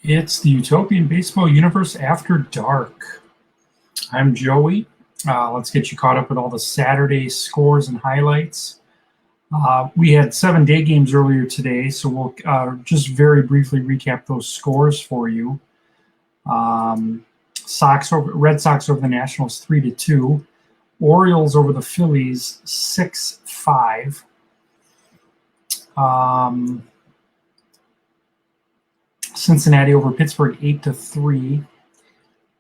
It's the Utopian Baseball Universe After Dark. I'm Joey. Let's get you caught up with all the Saturday scores and highlights. We had 7-day games earlier today, so we'll just very briefly recap those scores for you. Red Sox over the Nationals 3-2. Orioles over the Phillies 6-5. Cincinnati over Pittsburgh 8-3.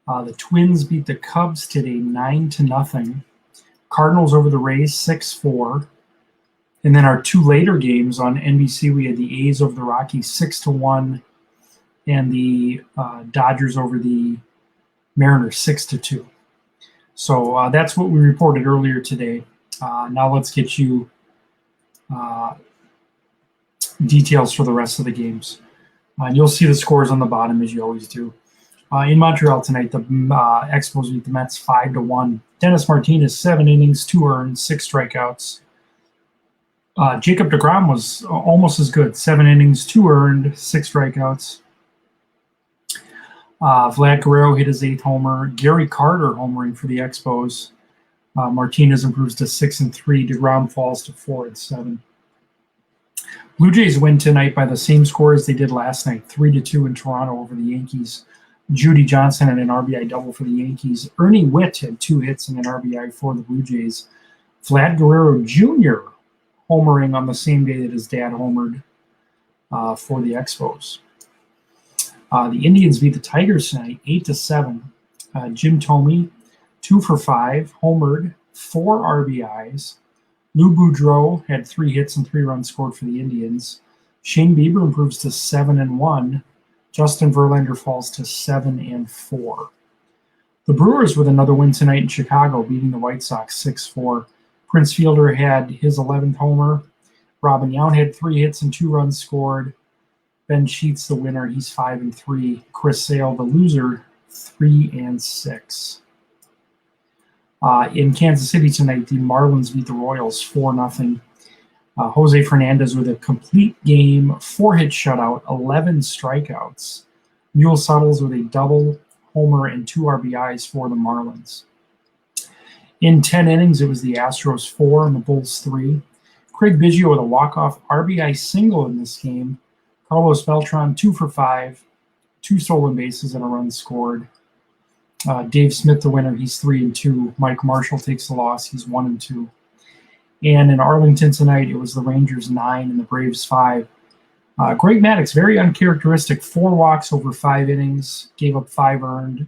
The Twins beat the Cubs today 9-0. Cardinals over the Rays 6-4. And then our two later games on NBC, we had the A's over the Rockies 6-1, and the Dodgers over the Mariners 6-2. So that's what we reported earlier today. Now let's get you details for the rest of the games. And you'll see the scores on the bottom as you always do. In Montreal tonight, the Expos beat the Mets 5-1. Dennis Martinez, 7 innings, 2 earned, 6 strikeouts. Jacob deGrom was almost as good. 7 innings, 2 earned, 6 strikeouts. Vlad Guerrero hit his 8th homer. Gary Carter homering for the Expos. Martinez improves to 6-3. deGrom falls to 4-7. Blue Jays win tonight by the same score as they did last night, 3-2 in Toronto over the Yankees. Judy Johnson had an RBI double for the Yankees. Ernie Witt had 2 hits and an RBI for the Blue Jays. Vlad Guerrero Jr. homering on the same day that his dad homered for the Expos. The Indians beat the Tigers tonight, 8-7. Jim Thome, 2 for 5, homered, 4 RBIs. Lou Boudreau had 3 hits and 3 runs scored for the Indians. Shane Bieber improves to 7-1. Justin Verlander falls to 7-4. The Brewers with another win tonight in Chicago, beating the White Sox 6-4. Prince Fielder had his 11th homer. Robin Yount had 3 hits and 2 runs scored. Ben Sheets, the winner, he's 5-3. Chris Sale, the loser, 3-6. In Kansas City tonight, the Marlins beat the Royals 4-0. Jose Fernandez with a complete game, 4-hit shutout, 11 strikeouts. Mule Suttles with a double, homer, and 2 RBIs for the Marlins. In 10 innings, it was the Astros 4 and the Bulls 3. Craig Biggio with a walk-off RBI single in this game. Carlos Beltran, 2 for 5, 2 stolen bases and a run scored. Dave Smith, the winner, he's 3-2. Mike Marshall takes the loss, he's 1-2. And in Arlington tonight, it was the Rangers 9 and the Braves 5. Greg Maddux, very uncharacteristic, 4 walks over 5 innings, gave up 5 earned.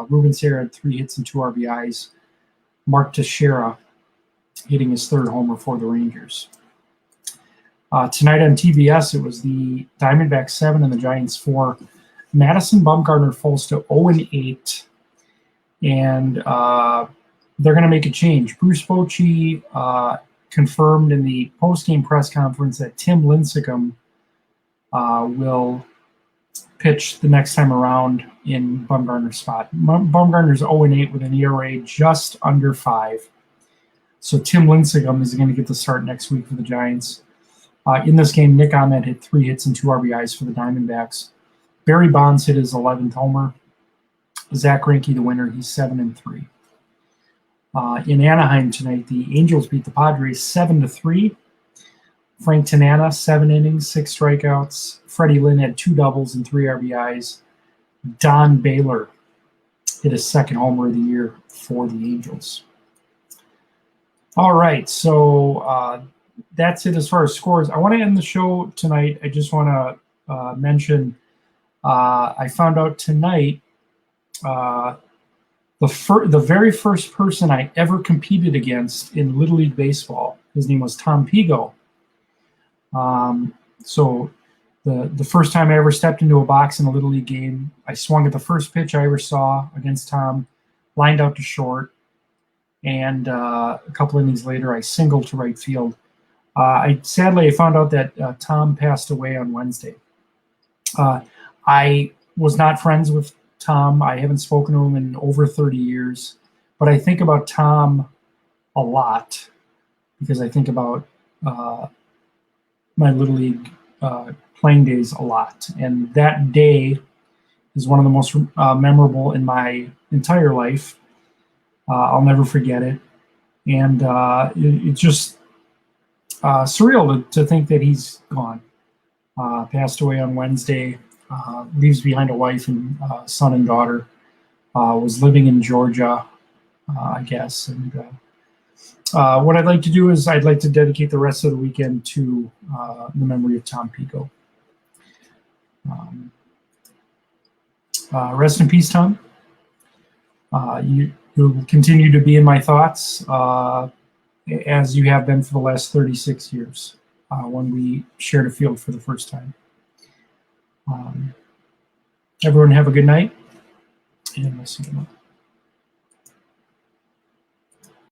Ruben Serra had 3 hits and 2 RBIs. Mark Teixeira hitting his 3rd homer for the Rangers. Tonight on TBS, it was the Diamondbacks 7 and the Giants 4. Madison Bumgarner falls to 0-8, and they're going to make a change. Bruce Bochy confirmed in the post-game press conference that Tim Lincecum will pitch the next time around in Bumgarner's spot. Bumgarner's 0-8 with an ERA just under 5. So Tim Lincecum is going to get the start next week for the Giants. In this game, Nick Ahmed hit 3 hits and 2 RBIs for the Diamondbacks. Barry Bonds hit his 11th homer. Zach Greinke, the winner, he's 7-3. In Anaheim tonight, the Angels beat the Padres 7-3. Frank Tanana, 7 innings, 6 strikeouts. Freddie Lynn had 2 doubles and 3 RBIs. Don Baylor hit his 2nd homer of the year for the Angels. All right, so that's it as far as scores. I want to end the show tonight. I just want to mention I found out tonight the very first person I ever competed against in Little League Baseball, his name was Tom Pigo. So the first time I ever stepped into a box in a Little League game, I swung at the first pitch I ever saw against Tom, lined out to short, and a couple innings later, I singled to right field. Sadly, I found out that Tom passed away on Wednesday. I was not friends with Tom. I haven't spoken to him in over 30 years, but I think about Tom a lot because I think about my Little League playing days a lot. And that day, is one of the most memorable in my entire life. I'll never forget it. And it's just surreal to think that he's gone. Passed away on Wednesday, leaves behind a wife and son and daughter, was living in Georgia, I guess. And what I'd like to do is I'd like to dedicate the rest of the weekend to the memory of Tom Pigo. Rest in peace, Tom. You'll continue to be in my thoughts as you have been for the last 36 years when we shared a field for the first time. Everyone have a good night, and we'll see you tomorrow.